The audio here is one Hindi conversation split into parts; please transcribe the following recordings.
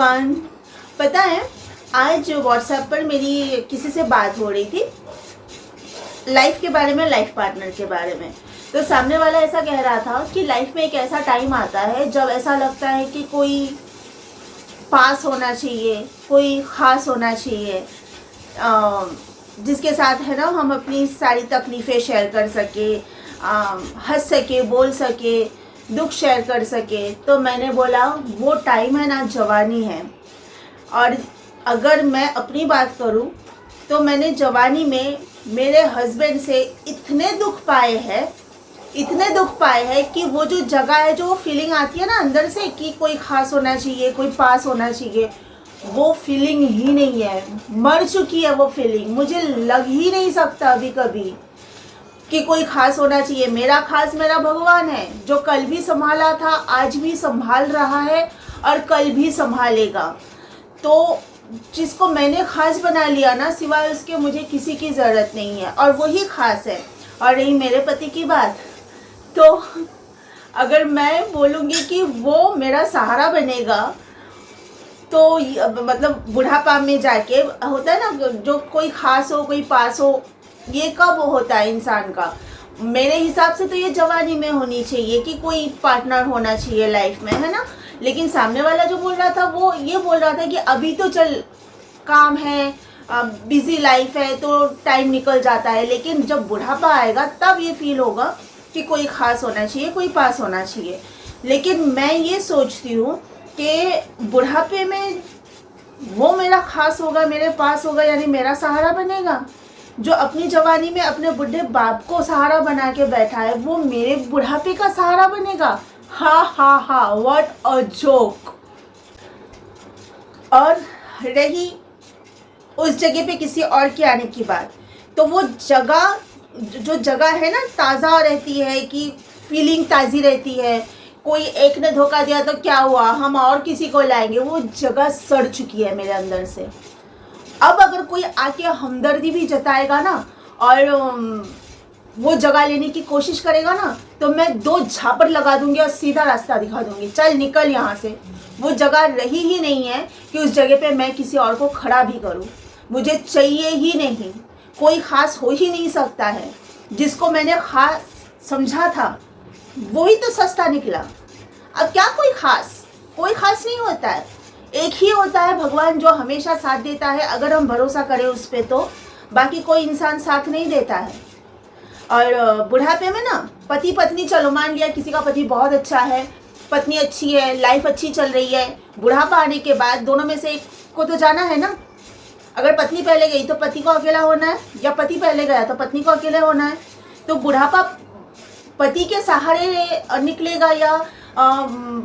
एवरीवन। पता है, आज व्हाट्सएप पर मेरी किसी से बात हो रही थी लाइफ के बारे में, लाइफ पार्टनर के बारे में। तो सामने वाला ऐसा कह रहा था कि लाइफ में एक ऐसा टाइम आता है जब ऐसा लगता है कि कोई पास होना चाहिए, कोई ख़ास होना चाहिए, जिसके साथ है ना हम अपनी सारी तकलीफ़ें शेयर कर सके, हंस सके, बोल सके, दुख शेयर कर सके। तो मैंने बोला वो टाइम है ना, जवानी है। और अगर मैं अपनी बात करूं तो मैंने जवानी में मेरे हस्बैंड से इतने दुख पाए हैं, इतने दुख पाए हैं कि वो जो जगह है, जो फीलिंग आती है ना अंदर से कि कोई ख़ास होना चाहिए, कोई पास होना चाहिए, वो फीलिंग ही नहीं है। मर चुकी है वो फीलिंग। मुझे लग ही नहीं सकता अभी कभी कि कोई ख़ास होना चाहिए। मेरा ख़ास मेरा भगवान है, जो कल भी संभाला था, आज भी संभाल रहा है और कल भी संभालेगा। तो जिसको मैंने ख़ास बना लिया ना, सिवाय उसके मुझे किसी की ज़रूरत नहीं है और वही ख़ास है। और रही मेरे पति की बात, तो अगर मैं बोलूँगी कि वो मेरा सहारा बनेगा तो मतलब बुढ़ापा में जाके होता है ना, जो कोई ख़ास हो, कोई पास हो, ये कब होता है इंसान का? मेरे हिसाब से तो ये जवानी में होनी चाहिए कि कोई पार्टनर होना चाहिए लाइफ में, है ना। लेकिन सामने वाला जो बोल रहा था वो ये बोल रहा था कि अभी तो चल, काम है, बिजी लाइफ है तो टाइम निकल जाता है, लेकिन जब बुढ़ापा आएगा तब ये फील होगा कि कोई ख़ास होना चाहिए, कोई पास होना चाहिए। लेकिन मैं ये सोचती हूँ कि बुढ़ापे में वो मेरा ख़ास होगा, मेरे पास होगा, यानी मेरा सहारा बनेगा। जो अपनी जवानी में अपने बुढ़े बाप को सहारा बना के बैठा है, वो मेरे बुढ़ापे का सहारा बनेगा। हा हा हा, व्हाट अ जोक। और रही उस जगह पे किसी और के आने की बात, तो वो जगह, जो जगह है ना, ताज़ा रहती है, कि फीलिंग ताज़ी रहती है। कोई एक ने धोखा दिया तो क्या हुआ, हम और किसी को लाएंगे। वो जगह सड़ चुकी है मेरे अंदर से। अब अगर कोई आके हमदर्दी भी जताएगा ना और वो जगह लेने की कोशिश करेगा ना, तो मैं 2 झापड़ लगा दूंगी और सीधा रास्ता दिखा दूंगी, चल निकल यहाँ से। वो जगह रही ही नहीं है कि उस जगह पे मैं किसी और को खड़ा भी करूँ। मुझे चाहिए ही नहीं, कोई ख़ास हो ही नहीं सकता है। जिसको मैंने ख़ास समझा था वही तो सस्ता निकला। अब क्या कोई ख़ास नहीं होता है। एक ही होता है भगवान, जो हमेशा साथ देता है अगर हम भरोसा करें उस पर। तो बाकी कोई इंसान साथ नहीं देता है। और बुढ़ापे में ना, पति पत्नी, चलो मान लिया किसी का पति बहुत अच्छा है, पत्नी अच्छी है, लाइफ अच्छी चल रही है, बुढ़ापा आने के बाद दोनों में से एक को तो जाना है ना। अगर पत्नी पहले गई तो पति को अकेला होना है, या पति पहले गया तो पत्नी को अकेले होना है। तो बुढ़ापा पति के सहारे निकलेगा या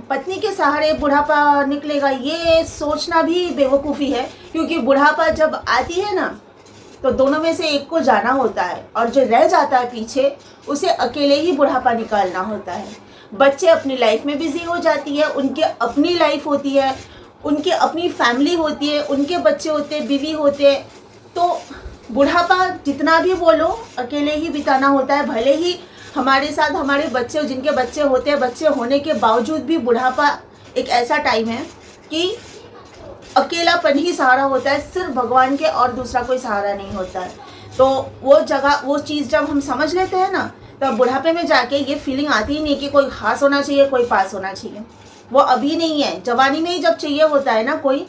पत्नी के सहारे बुढ़ापा निकलेगा, ये सोचना भी बेवकूफ़ी है। क्योंकि बुढ़ापा जब आती है ना, तो दोनों में से एक को जाना होता है और जो रह जाता है पीछे, उसे अकेले ही बुढ़ापा निकालना होता है। बच्चे अपनी लाइफ में बिजी हो जाती है, उनके अपनी लाइफ होती है, उनकी अपनी फैमिली होती है, उनके बच्चे होते हैं, बीवी होते हैं। तो बुढ़ापा जितना भी बोलो अकेले ही बिताना होता है। भले ही हमारे साथ हमारे बच्चे, जिनके बच्चे होते हैं, बच्चे होने के बावजूद भी बुढ़ापा एक ऐसा टाइम है कि अकेलापन ही सहारा होता है, सिर्फ भगवान के, और दूसरा कोई सहारा नहीं होता है। तो वो जगह, वो चीज़ जब हम समझ लेते हैं ना, तब बुढ़ापे में जाके ये फीलिंग आती ही नहीं कि कोई ख़ास होना चाहिए, कोई पास होना चाहिए। वो अभी नहीं है, जवानी में ही जब चाहिए होता है ना, कोई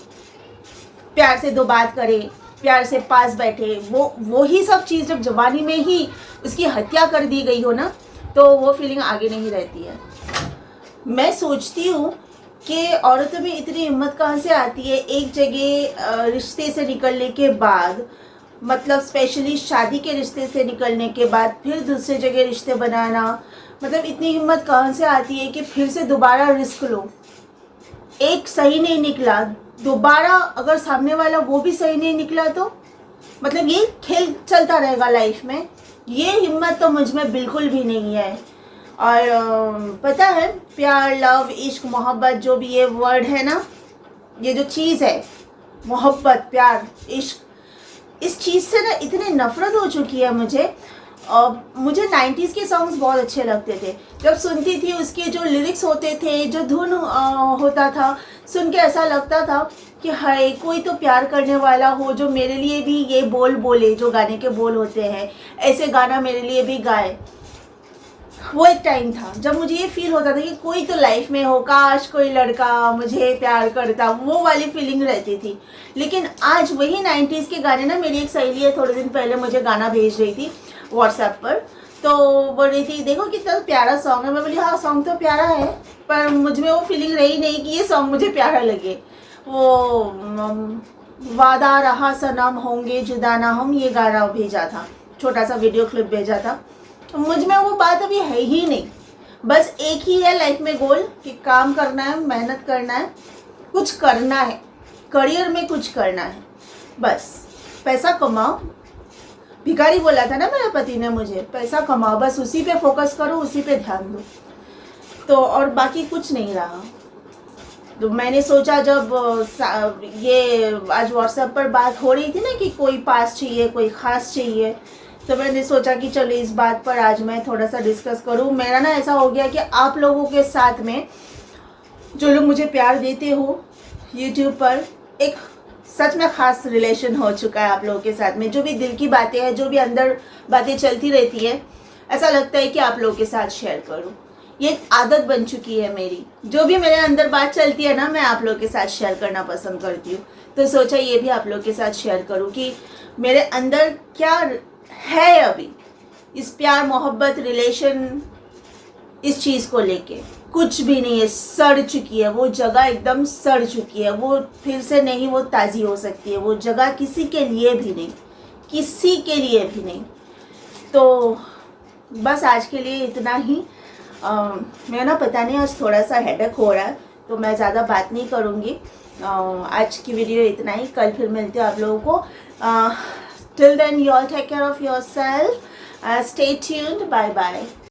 प्यार से 2 बात करे, प्यार से पास बैठे, वो ही सब चीज़ जब जवानी में ही उसकी हत्या कर दी गई हो ना, तो वो फीलिंग आगे नहीं रहती है। मैं सोचती हूँ कि औरतों में इतनी हिम्मत कहाँ से आती है एक जगह रिश्ते से निकलने के बाद, मतलब स्पेशली शादी के रिश्ते से निकलने के बाद फिर दूसरे जगह रिश्ते बनाना। मतलब इतनी हिम्मत कहाँ से आती है कि फिर से दोबारा रिस्क लो। एक सही नहीं निकला, दोबारा अगर सामने वाला वो भी सही नहीं निकला, तो मतलब ये खेल चलता रहेगा लाइफ में। ये हिम्मत तो मुझ में बिल्कुल भी नहीं है। और पता है, प्यार, लव, इश्क, मोहब्बत, जो भी ये वर्ड है ना, ये जो चीज़ है, मोहब्बत, प्यार, इश्क, इस चीज़ से ना इतनी नफ़रत हो चुकी है मुझे। मुझे 90s के सॉन्ग्स बहुत अच्छे लगते थे। जब सुनती थी उसके जो लिरिक्स होते थे, जो धुन होता था, सुन के ऐसा लगता था कि हाय कोई तो प्यार करने वाला हो जो मेरे लिए भी ये बोल बोले, जो गाने के बोल होते हैं, ऐसे गाना मेरे लिए भी गाए। वो एक टाइम था जब मुझे ये फील होता था कि कोई तो लाइफ में हो, काश कोई लड़का मुझे प्यार करता, वो वाली फीलिंग रहती थी। लेकिन आज वही 90s के गाने ना, मेरी एक सहेली है थोड़े दिन पहले मुझे गाना भेज रही थी व्हाट्सएप पर, तो बोल रही थी देखो कितना प्यारा सॉन्ग है। मैं बोली हाँ सॉन्ग तो प्यारा है, पर मुझ में वो फीलिंग रही नहीं कि ये सॉन्ग मुझे प्यारा लगे। वो वादा रहा सनम होंगे जुदा ना हम, ये गाना भेजा था, छोटा सा वीडियो क्लिप भेजा था। मुझ में वो बात अभी है ही नहीं। बस एक ही है लाइफ में गोल कि काम करना है, मेहनत करना है, कुछ करना है, करियर में कुछ करना है, बस पैसा कमाओ। भिखारी बोला था ना मेरे पति ने मुझे, पैसा कमाओ, बस उसी पे फोकस करो, उसी पे ध्यान दो। तो और बाकी कुछ नहीं रहा। तो मैंने सोचा जब ये आज व्हाट्सएप पर बात हो रही थी ना कि कोई पास चाहिए, कोई ख़ास चाहिए, तो मैंने सोचा कि चलो इस बात पर आज मैं थोड़ा सा डिस्कस करूं। मेरा ना ऐसा हो गया कि आप लोगों के साथ में जो लोग मुझे प्यार देते हो यूट्यूब पर, एक सच में ख़ास रिलेशन हो चुका है आप लोगों के साथ में। जो भी दिल की बातें हैं, जो भी अंदर बातें चलती रहती है, ऐसा लगता है कि आप लोगों के साथ शेयर करूं। ये एक आदत बन चुकी है मेरी, जो भी मेरे अंदर बात चलती है ना, मैं आप लोगों के साथ शेयर करना पसंद करती हूँ। तो सोचा ये भी आप लोगों के साथ शेयर करूँ कि मेरे अंदर क्या है अभी, इस प्यार मोहब्बत रिलेशन, इस चीज़ को लेके कुछ भी नहीं है, सड़ चुकी है वो जगह, एकदम सड़ चुकी है वो, फिर से नहीं वो ताज़ी हो सकती है वो जगह, किसी के लिए भी नहीं, किसी के लिए भी नहीं। तो बस आज के लिए इतना ही। मैं ना पता नहीं आज थोड़ा सा हेडेक हो रहा है, तो मैं ज़्यादा बात नहीं करूँगी। आज की वीडियो इतना ही, कल फिर मिलते हैं आप लोगों को। Till then you all take care of yourself, stay tuned, bye bye.